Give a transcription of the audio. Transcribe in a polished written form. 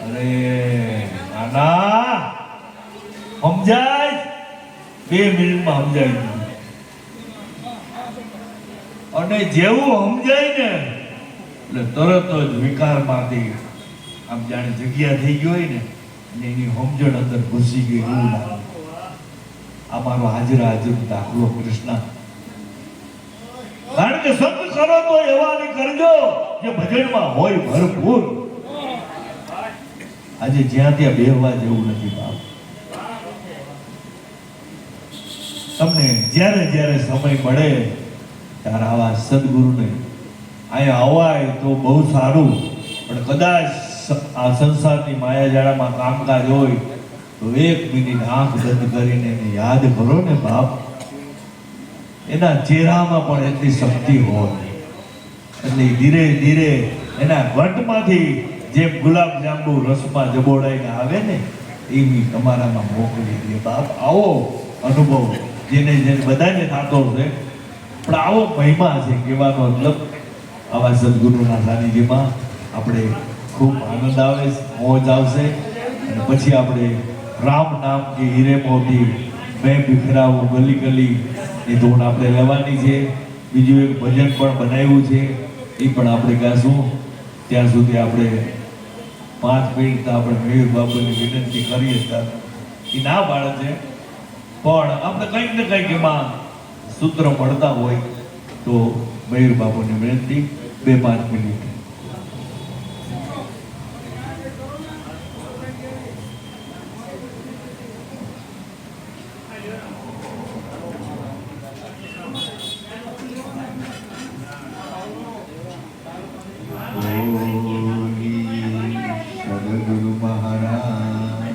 અરે નાના સમજાય 2 મિનિટમાં સમજાય ગયું. અને જેવું સમજાય ને એટલે તરત જ વિકારમાંથી આમ જાણે જગ્યા થઈ ગઈ હોય ને અને એની સમજણ અંદર ઘૂસી ગઈ એવું લાગે. આ મારો હાજર દાખલો કૃષ્ણ. કારણ કે સત કરો તો એવા કરજો જે ભજનમાં હોય ભરપૂર. આજે જ્યાં ત્યાં બેહવા જેવું નથી બાપ. તમને જ્યારે જ્યારે સમય મળે ત્યારે આવા સદગુરુને અહીંયા અવાય તો બહુ સારું. પણ કદાચ આ સંસારની માયાજાળામાં કામકાજ હોય તો 1 મિનિટ આંખ બંધ કરીને એને યાદ કરો ને બાપ. એના ચહેરામાં પણ એટલી શક્તિ હોય. એટલે ધીરે ધીરે એના ઘટમાંથી જેમ ગુલાબ જાંબુ રસમાં જબોડાઈને આવે ને એવી તમારામાં મોકલી દે બાપ. આવો અનુભવ જેને બધાને થતો છે, પણ આવો મહિમા છે કહેવાનો મતલબ. આવા સદગુરુના સાનિધ્યમાં આપણે ખૂબ આનંદ આવે, મોજ આવશે. અને પછી આપણે રામ નામ કે હીરે મોતી મેં બિખરાવું ગલી ગલી એ ધૂન આપણે લેવાની છે. બીજું એક ભજન પણ બનાવ્યું છે, એ પણ આપણે ગાશું. ત્યાં સુધી આપણે 5 મિનિટ આપણે મયુર બાબુની વિનંતી કરીએ ત્યારે એ ના પાડે છે, પણ આપણે કંઈક ને કંઈક એમાં સૂત્ર મળતા હોય તો મયુર બાબુની વિનંતી 2-5 મિનિટ. સદગુરુ મહારાજ